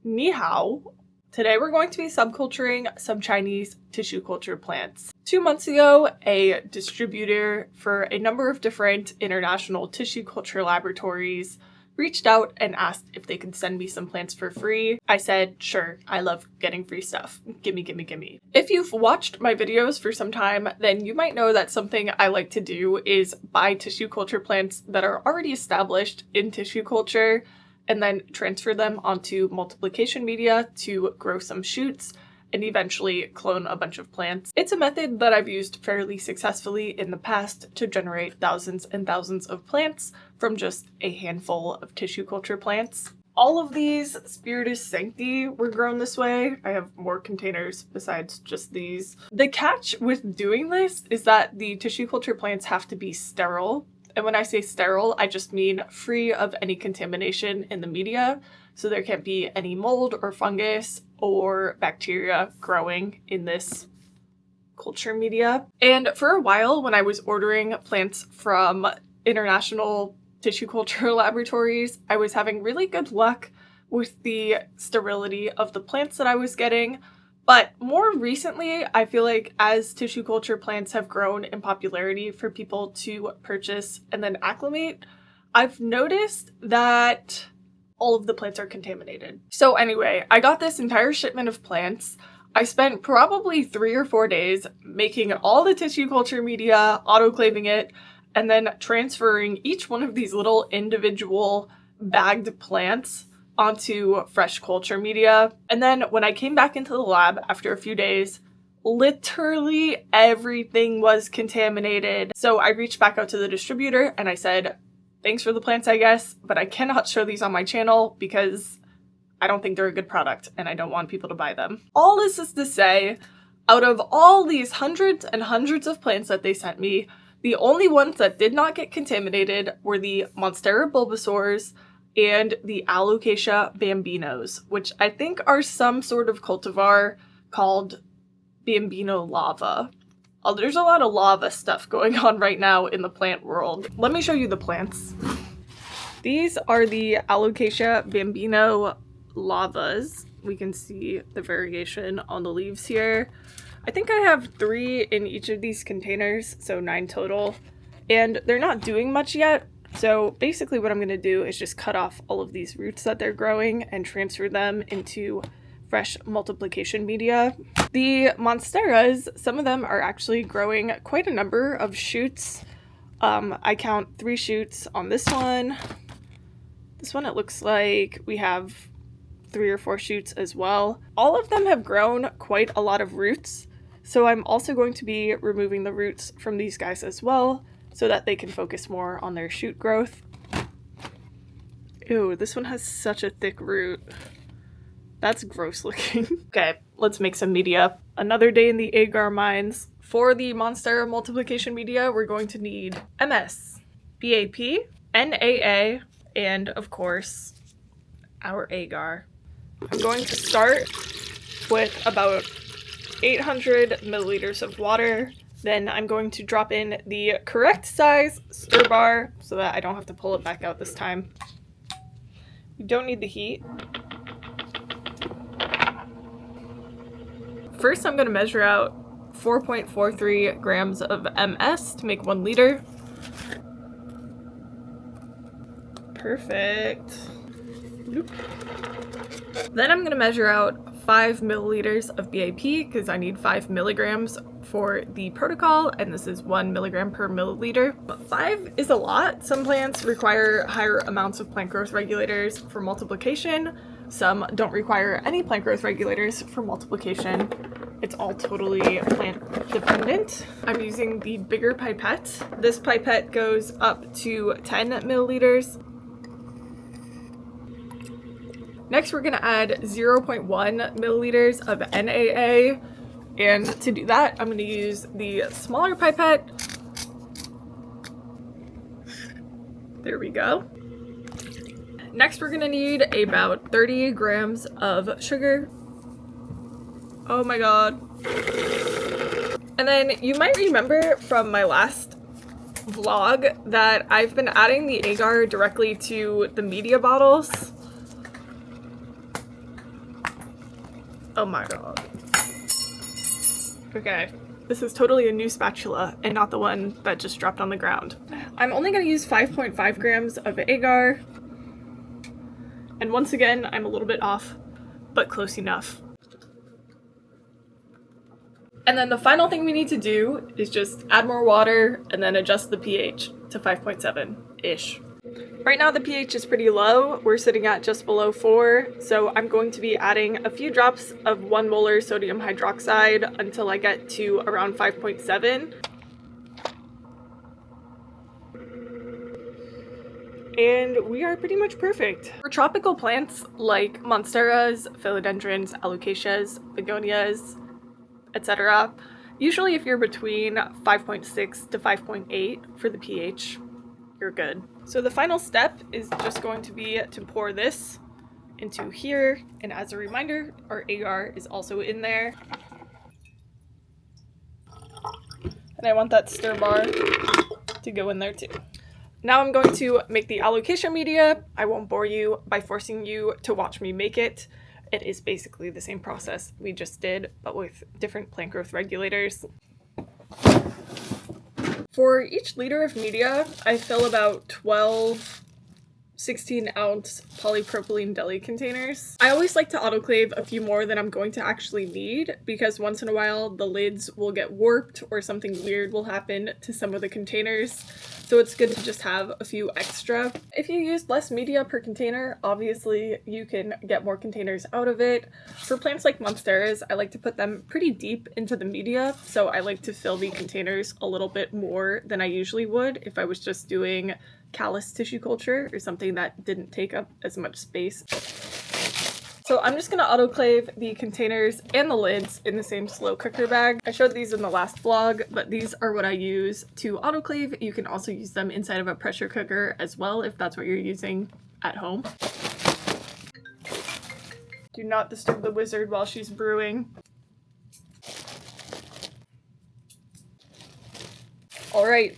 Ni hao. Today we're going to be subculturing some Chinese tissue culture plants. 2 months ago, a distributor for a number of different international tissue culture laboratories reached out and asked if they could send me some plants for free. I said, sure, I love getting free stuff. Gimme, gimme, gimme. If you've watched my videos for some time, then you might know that something I like to do is buy tissue culture plants that are already established in tissue culture and then transfer them onto multiplication media to grow some shoots and eventually clone a bunch of plants. It's a method that I've used fairly successfully in the past to generate thousands and thousands of plants from just a handful of tissue culture plants. All of these Spiritus Sancti were grown this way. I have more containers besides just these. The catch with doing this is that the tissue culture plants have to be sterile. And when I say sterile, I just mean free of any contamination in the media. So there can't be any mold or fungus or bacteria growing in this culture media. And for a while, when I was ordering plants from international tissue culture laboratories, I was having really good luck with the sterility of the plants that I was getting. But more recently, I feel like as tissue culture plants have grown in popularity for people to purchase and then acclimate, I've noticed that all of the plants are contaminated. So anyway, I got this entire shipment of plants. I spent probably 3 or 4 days making all the tissue culture media, autoclaving it, and then transferring each one of these little individual bagged plants onto fresh culture media. And then when I came back into the lab after a few days, literally everything was contaminated. So I reached back out to the distributor and I said, thanks for the plants, I guess, but I cannot show these on my channel because I don't think they're a good product and I don't want people to buy them. All this is to say, out of all these hundreds and hundreds of plants that they sent me, the only ones that did not get contaminated were the Monstera bulbasaurs and the Alocasia bambinos, which I think are some sort of cultivar called Bambino lava. Oh, there's a lot of lava stuff going on right now in the plant world. Let me show you the plants. These are the Alocasia bambino lavas. We can see the variation on the leaves here. I think I have 3 in each of these containers, so 9 total. And they're not doing much yet. So basically what I'm going to do is just cut off all of these roots that they're growing and transfer them into fresh multiplication media. The Monsteras, some of them are actually growing quite a number of shoots. I count 3 shoots on this one. This one it looks like we have 3 or 4 shoots as well. All of them have grown quite a lot of roots. So I'm also going to be removing the roots from these guys as well, so that they can focus more on their shoot growth. Ew, this one has such a thick root. That's gross looking. Okay, let's make some media. Another day in the agar mines. For the Monstera multiplication media, we're going to need MS, BAP, NAA, and of course, our agar. I'm going to start with about 800 milliliters of water. Then I'm going to drop in the correct size stir bar so that I don't have to pull it back out this time. You don't need the heat. First, I'm going to measure out 4.43 grams of MS to make 1 liter. Perfect. Bloop. Then I'm going to measure out 5 milliliters of BAP because I need 5 milligrams for the protocol, and this is 1 milligram per milliliter. But 5 is a lot. Some plants require higher amounts of plant growth regulators for multiplication. Some don't require any plant growth regulators for multiplication. It's all totally plant dependent. I'm using the bigger pipette. This pipette goes up to 10 milliliters. Next, we're gonna add 0.1 milliliters of NAA. And to do that, I'm gonna use the smaller pipette. There we go. Next, we're gonna need about 30 grams of sugar. Oh my god. And then you might remember from my last vlog that I've been adding the agar directly to the media bottles. Oh my god. Okay. This is totally a new spatula and not the one that just dropped on the ground. I'm only going to use 5.5 grams of agar. And once again, I'm a little bit off, but close enough. And then the final thing we need to do is just add more water and then adjust the pH to 5.7-ish. Right now the pH is pretty low. We're sitting at just below 4, so I'm going to be adding a few drops of 1 molar sodium hydroxide until I get to around 5.7. And we are pretty much perfect. For tropical plants like monsteras, philodendrons, alocasias, begonias, etc., usually if you're between 5.6 to 5.8 for the pH, you're good. So the final step is just going to be to pour this into here, and as a reminder, our agar is also in there. And I want that stir bar to go in there too. Now I'm going to make the alocasia media. I won't bore you by forcing you to watch me make it. It is basically the same process we just did, but with different plant growth regulators. For each liter of media, I fill about 12 16-ounce polypropylene deli containers. I always like to autoclave a few more than I'm going to actually need, because once in a while the lids will get warped or something weird will happen to some of the containers, so it's good to just have a few extra. If you use less media per container, obviously you can get more containers out of it. For plants like monsteras, I like to put them pretty deep into the media, so I like to fill the containers a little bit more than I usually would if I was just doing callus tissue culture or something that didn't take up as much space. So I'm just gonna autoclave the containers and the lids in the same slow cooker bag. I showed these in the last vlog, but these are what I use to autoclave. You can also use them inside of a pressure cooker as well if that's what you're using at home. Do not disturb the wizard while she's brewing. All right.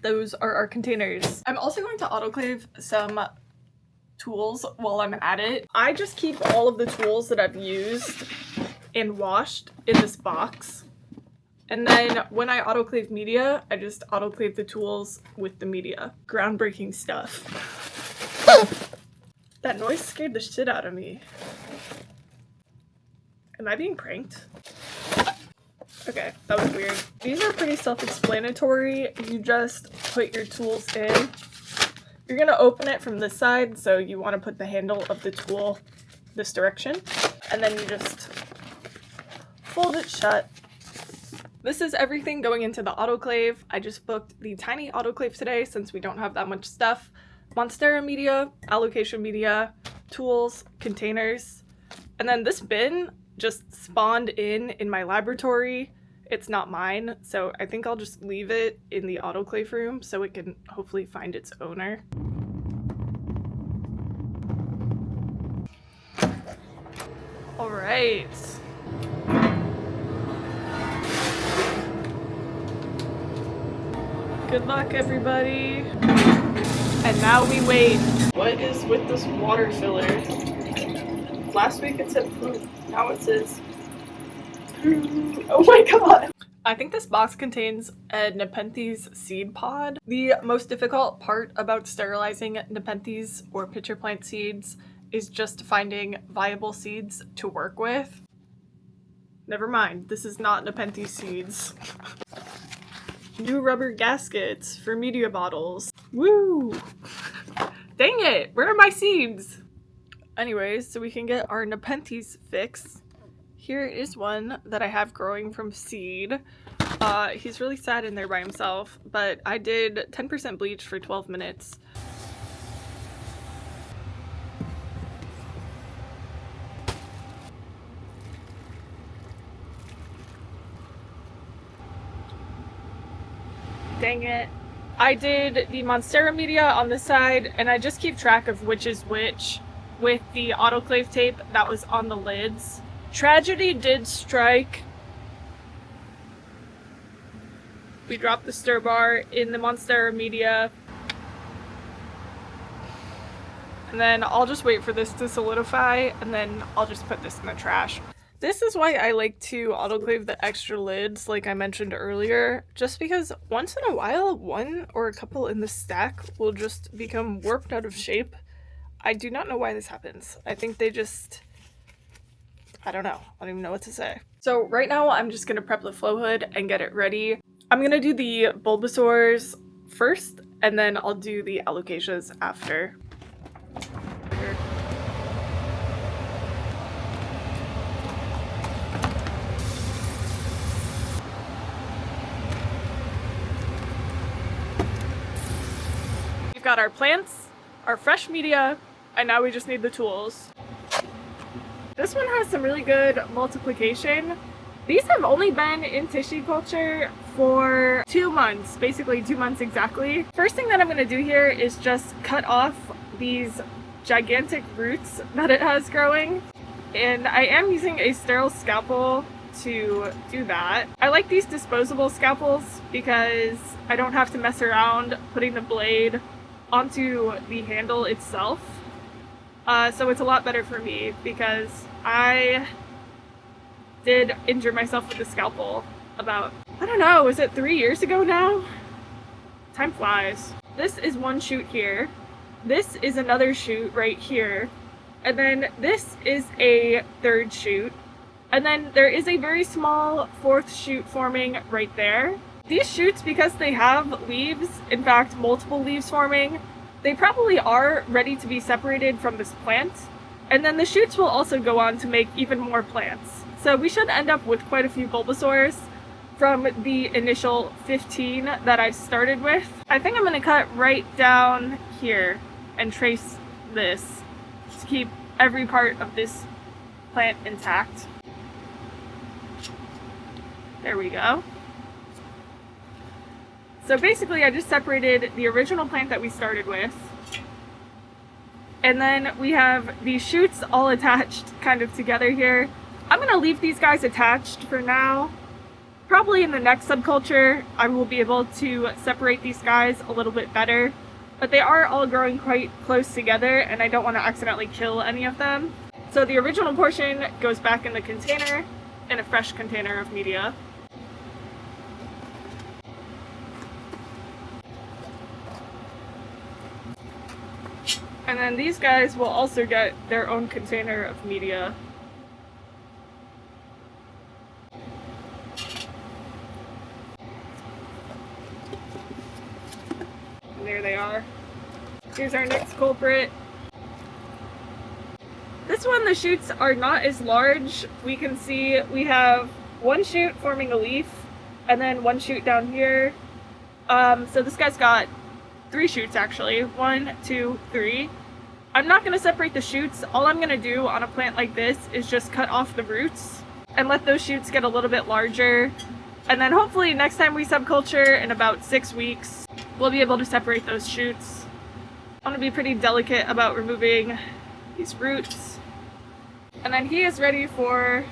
Those are our containers. I'm also going to autoclave some tools while I'm at it. I just keep all of the tools that I've used and washed in this box. And then when I autoclave media, I just autoclave the tools with the media. Groundbreaking stuff. That noise scared the shit out of me. Am I being pranked? Okay, that was weird. These are pretty self-explanatory. You just put your tools in. You're gonna open it from this side, so you want to put the handle of the tool this direction, and then you just fold it shut. This is everything going into the autoclave. I just booked the tiny autoclave today since we don't have that much stuff. Monstera media, alocasia media, tools, containers, and then this bin just spawned in my laboratory. It's not mine, so I think I'll just leave it in the autoclave room so it can hopefully find its owner. All right. Good luck, everybody. And now we wait. What is with this water filler? Last week it said fruit, now it says fruit. Oh my god! I think this box contains a Nepenthes seed pod. The most difficult part about sterilizing Nepenthes or pitcher plant seeds is just finding viable seeds to work with. Never mind, this is not Nepenthes seeds. New rubber gaskets for media bottles. Woo! Dang it, where are my seeds? Anyways, so we can get our Nepenthes fix. Here is one that I have growing from seed. He's really sad in there by himself, but I did 10% bleach for 12 minutes. Dang it. I did the Monstera media on this side, and I just keep track of which is which with the autoclave tape that was on the lids. Tragedy did strike. We dropped the stir bar in the Monstera media. And then I'll just wait for this to solidify, and then I'll just put this in the trash. This is why I like to autoclave the extra lids, like I mentioned earlier, just because once in a while, one or a couple in the stack will just become warped out of shape. I do not know why this happens. I think they just, I don't know. I don't even know what to say. So right now I'm just gonna prep the flow hood and get it ready. I'm gonna do the Bulbasaurs first, and then I'll do the Alocasias after. We've got our plants, our fresh media, and now we just need the tools. This one has some really good multiplication. These have only been in tissue culture for 2 months, basically 2 months exactly. First thing that I'm gonna do here is just cut off these gigantic roots that it has growing. And I am using a sterile scalpel to do that. I like these disposable scalpels because I don't have to mess around putting the blade onto the handle itself. So it's a lot better for me because I did injure myself with the scalpel about, I don't know, was it 3 years ago now? Time flies. This is one shoot here. This is another shoot right here. And then this is a third shoot. And then there is a very small fourth shoot forming right there. These shoots, because they have leaves, in fact multiple leaves forming, they probably are ready to be separated from this plant. And then the shoots will also go on to make even more plants. So we should end up with quite a few Bulbasaurs from the initial 15 that I started with. I think I'm going to cut right down here and trace this to keep every part of this plant intact. There we go. So basically I just separated the original plant that we started with. And then we have these shoots all attached kind of together here. I'm going to leave these guys attached for now. Probably in the next subculture I will be able to separate these guys a little bit better. But they are all growing quite close together and I don't want to accidentally kill any of them. So the original portion goes back in the container, in a fresh container of media. And then these guys will also get their own container of media. And there they are. Here's our next culprit. This one, the shoots are not as large. We can see we have one shoot forming a leaf, and then one shoot down here. So this guy's got 3 shoots actually. 1, 2, 3. I'm not going to separate the shoots. All I'm going to do on a plant like this is just cut off the roots and let those shoots get a little bit larger. And then hopefully next time we subculture in about 6 weeks, we'll be able to separate those shoots. I want to be pretty delicate about removing these roots. And then he is ready for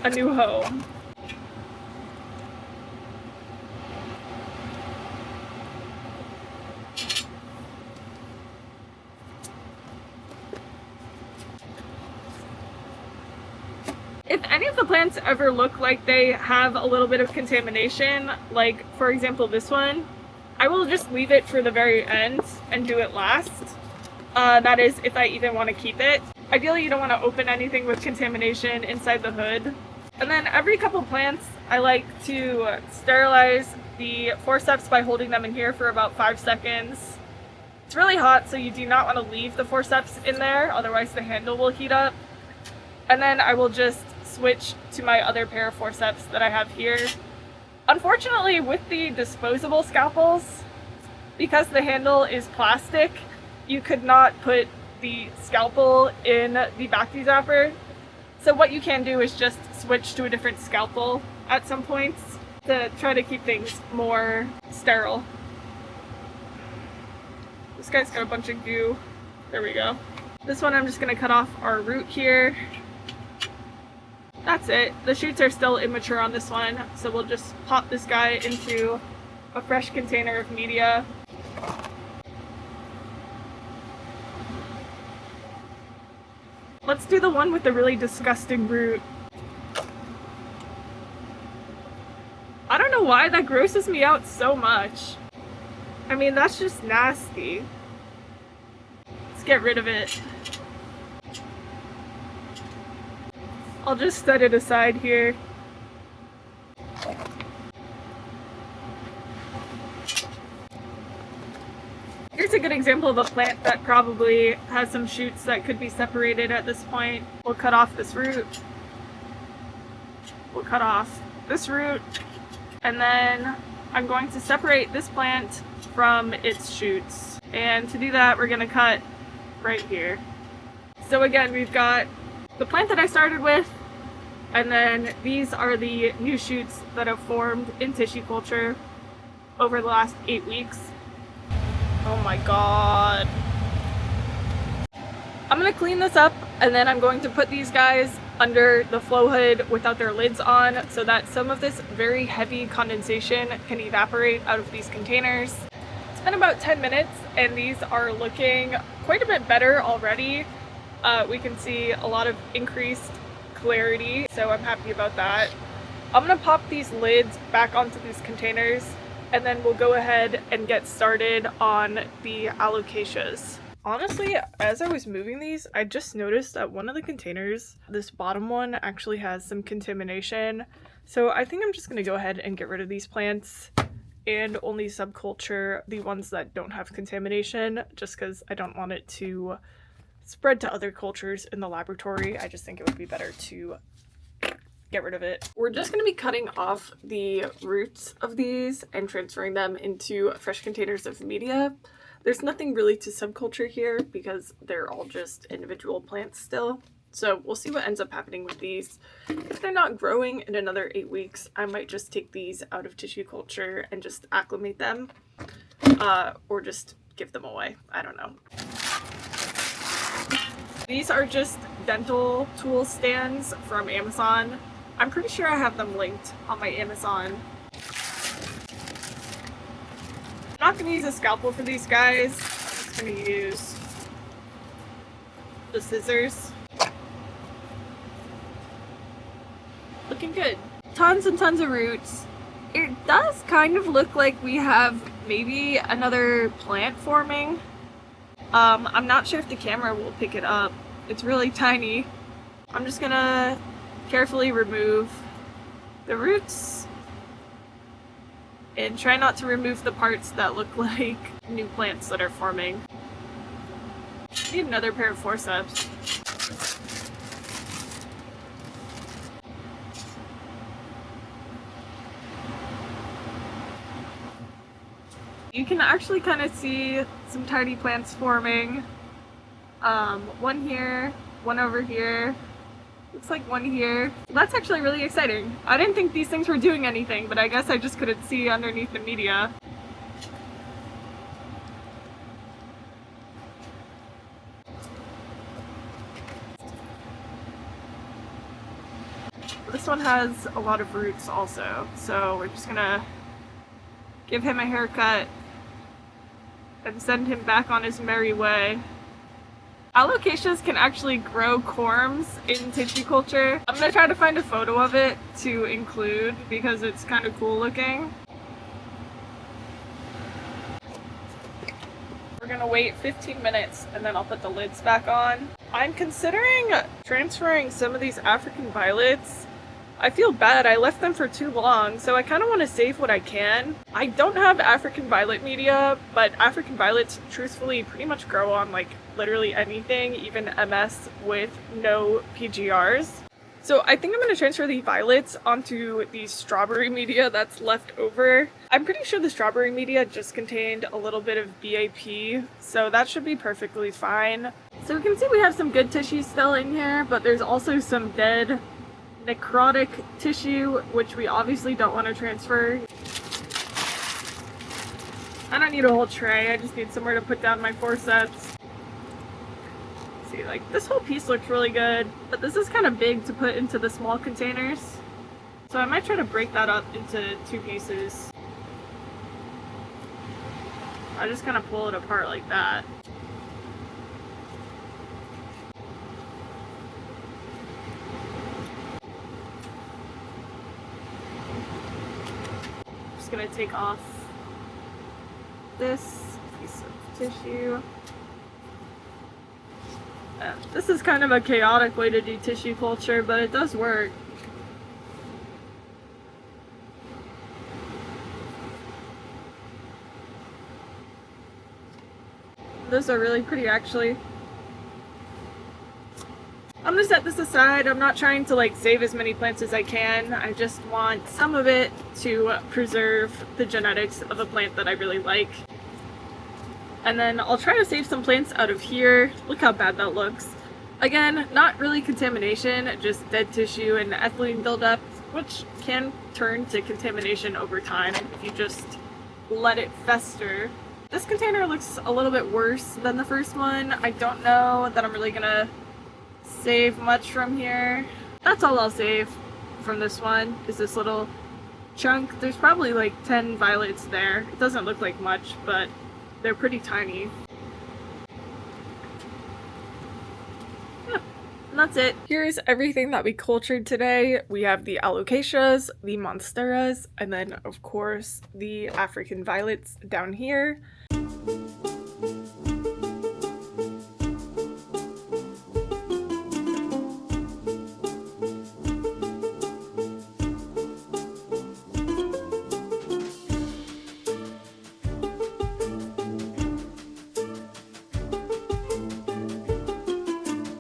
a new home. If any of the plants ever look like they have a little bit of contamination, like for example this one, I will just leave it for the very end and do it last. That is if I even want to keep it. Ideally you don't want to open anything with contamination inside the hood. And then every couple plants I like to sterilize the forceps by holding them in here for about 5 seconds. It's really hot, so you do not want to leave the forceps in there, otherwise the handle will heat up. And then I will just switch to my other pair of forceps that I have here. Unfortunately, with the disposable scalpels, because the handle is plastic, you could not put the scalpel in the Bacti zapper. So what you can do is just switch to a different scalpel at some points to try to keep things more sterile. This guy's got a bunch of goo. There we go. This one I'm just going to cut off our root here. That's it. The shoots are still immature on this one, so we'll just pop this guy into a fresh container of media. Let's do the one with the really disgusting root. I don't know why that grosses me out so much. I mean, that's just nasty. Let's get rid of it. I'll just set it aside here. Here's a good example of a plant that probably has some shoots that could be separated at this point. We'll cut off this root. We'll cut off this root. And then I'm going to separate this plant from its shoots. And to do that, we're gonna cut right here. So again, we've got the plant that I started with, and then these are the new shoots that have formed in tissue culture over the last 8 weeks. Oh my god. I'm gonna clean this up, and then I'm going to put these guys under the flow hood without their lids on so that some of this very heavy condensation can evaporate out of these containers. It's been about 10 minutes and these are looking quite a bit better already. We can see a lot of increased clarity, so I'm happy about that. I'm gonna pop these lids back onto these containers and then we'll go ahead and get started on the alocasias. Honestly, as I was moving these, I just noticed that one of the containers, this bottom one, actually has some contamination. So I think I'm just gonna go ahead and get rid of these plants and only subculture the ones that don't have contamination, just because I don't want it to spread to other cultures in the laboratory. I just think it would be better to get rid of it. We're just going to be cutting off the roots of these and transferring them into fresh containers of media. There's nothing really to subculture here because they're all just individual plants still. So we'll see what ends up happening with these. If they're not growing in another 8 weeks, I might just take these out of tissue culture and just acclimate them, or just give them away. I don't know. These are just dental tool stands from Amazon. I'm pretty sure I have them linked on my Amazon. I'm not going to use a scalpel for these guys. I'm just going to use the scissors. Looking good. Tons and tons of roots. It does kind of look like we have maybe another plant forming. I'm not sure if the camera will pick it up. It's really tiny. I'm just gonna carefully remove the roots and try not to remove the parts that look like new plants that are forming. Need another pair of forceps. You can actually kind of see some tiny plants forming. One here, one over here. Looks like one here. That's actually really exciting. I didn't think these things were doing anything, but I guess I just couldn't see underneath the media. This one has a lot of roots also, so we're just gonna give him a haircut and send him back on his merry way. Alocasias can actually grow corms in tissue culture. I'm gonna try to find a photo of it to include because it's kind of cool looking. We're gonna wait 15 minutes and then I'll put the lids back on. I'm considering transferring some of these African violets. I feel bad, I left them for too long, so I kind of want to save what I can. I don't have African violet media, but African violets truthfully pretty much grow on like literally anything, even MS with no PGRs. So I think I'm going to transfer the violets onto the strawberry media that's left over. I'm pretty sure the strawberry media just contained a little bit of BAP, so that should be perfectly fine. So we can see we have some good tissue still in here, but there's also some dead necrotic tissue, which we obviously don't want to transfer. I don't need a whole tray, I just need somewhere to put down my forceps. See, like this whole piece looks really good, but this is kind of big to put into the small containers. So I might try to break that up into 2 pieces. I just kind of pull it apart like that. gonna take off this piece of tissue. This is kind of a chaotic way to do tissue culture, but it does work. Those are really pretty, actually. I'm gonna set this aside. I'm not trying to like save as many plants as I can. I just want some of it to preserve the genetics of a plant that I really like. And then I'll try to save some plants out of here. Look how bad that looks. Again, not really contamination, just dead tissue and ethylene buildup, which can turn to contamination over time if you just let it fester. This container looks a little bit worse than the first one. I don't know that I'm really gonna save much from here. That's all I'll save from this one, is this little chunk. There's probably like 10 violets there. It doesn't look like much, but they're pretty tiny. Yeah, and that's it. Here's everything that we cultured today. We have the Alocasias, the Monsteras, and then of course the African violets down here.